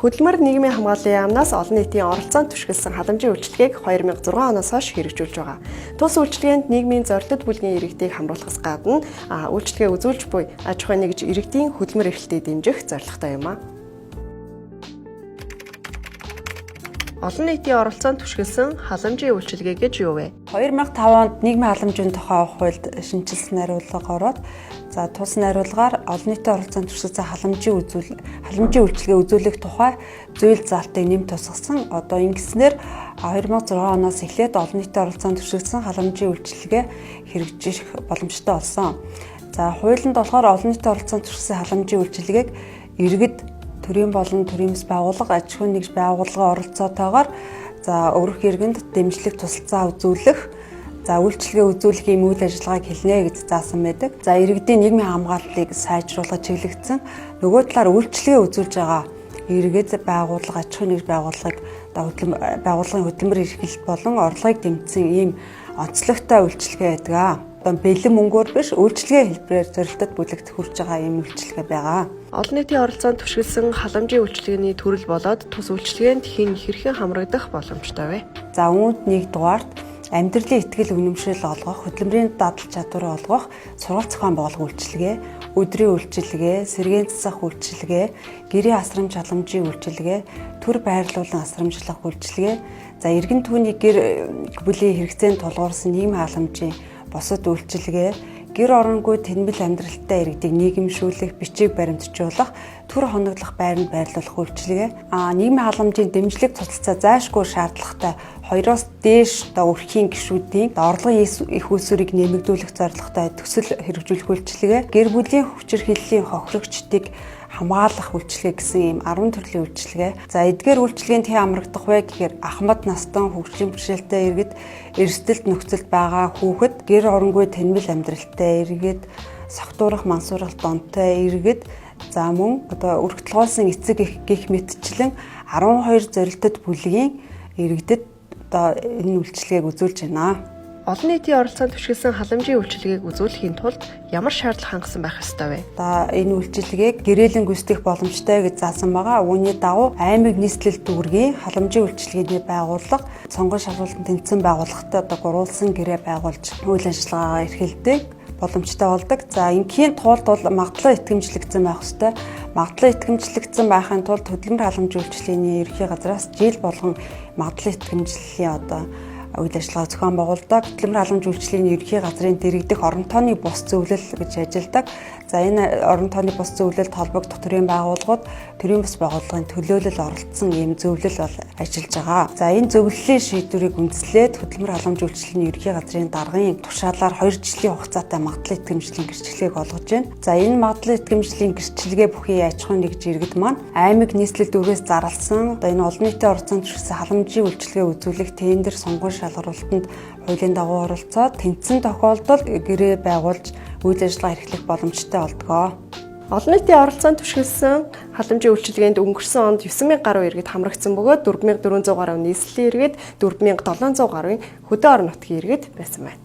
Хөдөлмөр нийгмийн хамгааллын яамнаас олон нийтийн оролцоонд түшиглсэн халамжийн үйлчилгээг 2006 оноос хойш хэрэгжүүлж байгаа. Тус үйлчилгээнд нийгмийн зорилттой бүлгийн иргэдийг хамруулахаас гадна үйлчилгээ үзүүлж буй аж ахуйн нэгж иргэдийн хөдөлмөр эрхлэлийг дэмжих зорилготой юм а. Олон нийтийн оролцоонд түшиглсэн халамжийн үйлчилгээ гэж юу вэ? 2005 онд нийгмийн халамжийн тухай хуульд шинжилсэн хариулга ороод тус найруулгаар олон нийтийн оролцоонд түшиглсэн халамжийн үйлчилгээ үзүүлэх тухай зүйн залтыг нэмж тусгасан. Одоо ингэснээр 2006 оноос эхлээд олон нийтийн оролцоонд түшиглсэн халамжийн үйлчилгээ хэрэгжих боломжтой болсон. Хуулинд болохоор олон нийтийн оролцоонд түшиглсэн халамжийн үйлчилгээг иргэд төрийн болон төрийн байгууллага аж ахуйн нэгж байгууллагын оролцоотойгоор өрх иргэнд дэмжлэг тусалцаа үзүүлэх, үйлчилгээ үзүүлэх юм үйл ажиллагааг хэлнэ гэж заасан байдаг. Иргэдийн нийгмийн хамгааллыг сайжруулах чиглэгдсэн. Нөгөө талаар үйлчилгээ үзүүлж байгаа иргэд байгууллага аж ахуйн нэгж байгууллагын хөдөлмөр эрхлэлт болон орлогыг дэмжсэн ийм онцлогтой үйлчилгээ байдаг. Бэлэн мөнгөөр биш үйлчилгээ хэлбэрээр зорилтод бүлэгт хүрч байгаа ийм үйлчилгээ байгаа. Олон нийтийн оролцоонд түшиглсэн халамжийн үйлчилгээний төрөл болоод тус үйлчилгээнд хэн хэрхэн хамрагдах боломжтой вэ? Үүнд нэгдүгээрт амьдралын итгэл үнэмшил олгох, хөдөлмөрийн дадал чадвар олгох, сургалт зохион байгуулах үйлчилгээ, өдрийн үйлчилгээ, сэргээн засах үйлчилгээ, гэрийн асрамж халамжийн үйлчилгээ, төр байрлуулан асрамжлах үйлчилгээ, эргэн түүний гэр бүлийн хэрэгцээнд тулгуурсан нийгмийн халамжийн бусад үйлчилгээ, гэр оронгүй тэнэмэл амьдралтай иргэдийг нийгэмшүүлэх, бичиг баримтжуулах, төр хоноглох байранд байрлуулах үйлчилгээ, нийгмийн халамжийн дэмжлэг цуцалцаа зайлшгүй шаардлагатай 2-оос дээш өрхийн гишүүдийн орлогын их усүрийг нэмэгдүүлэх зорилготой төсөл хэрэгжүүлэх үйлчилгээ, гэр бүлийн хүчирхийллийн хохирогчдыг хамгаалах үйлчилгээ гэсэн ийм 10 төрлийн үйлчилгээ. Эдгээр үйлчилгээнд хэн амрагдах вэ гэхээр ахмад настан хөгжим бэрхшээлтэй иргэд, эрсдэлт нөхцөлд байгаа хүүхэд, гэр оронгүй тэнэмэл амьдралтай иргэд, согтуурах мансуурах донтой иргэд, мөн өргөтлгөөсөн эцэг гих мэтчлэн 12 зорилттой бүлгийн иргэдэд энэ үйлчилгээг үзүүлж байна. Олон нийтийн оролцоонд түшиглсэн халамжийн үйлчилгээг үзүүлэхийн тулд ямар шаардлага хангасан байх ёстой вэ? Энэ үйлчилгээг гэрээлэн гүйцэтгэх боломжтой гэж заасан байгаа. Үүний дагуу аймаг нийслэл дүүргийн халамжийн үйлчилгээний байгууллага сонгон шалгуулалтанд тэнцсэн байгууллагатай гурвуулсан гэрээ байгуулж үйл ажиллагаагаа эрхэлдэг боломжтой болдог. Ингийн тулд бол магадлал итгэмжлэгдсэн байх ёстой. Магадлал итгэмжлэгдсэн байхын тулд хөдөлмөр халамжийн үйлчилгээний ерхий газраас жил болгон магадлал итгэмжлэлийн үйл ажиллагаа зохион байгуулдаг. Хөдөлмөр халамж үйлчилгээний ерхий газрын дэргэдэх орон тооны бус зөвлөл гэж ажилладаг. Энэ орон тооны бус зөвлөлд холбогдох төрийн байгууллагууд төрийн бус байгууллагын төлөөлөл оролцсон ийм зөвлөл бол ажиллаж байгаа. Энэ зөвлөлийн шийдвэрийг үндэслээд хөдөлмөр халамж үйлчилгээний ерхий газрын даргын тушаалаар 2 жилийн хугацаатай магадлал итгэмжлэлийн гэрчлэгийг олгож байна. Энэ магадлал итгэмжлэлийн гэрчлэгээ бүхий аж ахуйн нэгж иргэд маань аймаг нийслэл дүүргээс зарласан энэ олон нийтийн оролцоонд түшиглсэн халамжийн үйлчилгээ үзүүлэх тендер сонгуульш шалгуулалтанд хуулийн дагуу оролцоод тэнцсэн тохиолдолд гэрээ байгуулж үйл ажиллагаа эрхлэх боломжтой болдгоо. Олон нийтийн оролцоонд түшиглсэн халамжийн үйлчилгээнд өнгөрсөн онд 9,000 гаруй иргэд хамрагдсан бөгөөд 4,400 гаруй нийслэлийн иргэд, 4,700 гаруй хөдөө орон нутгийн иргэд байсан байна.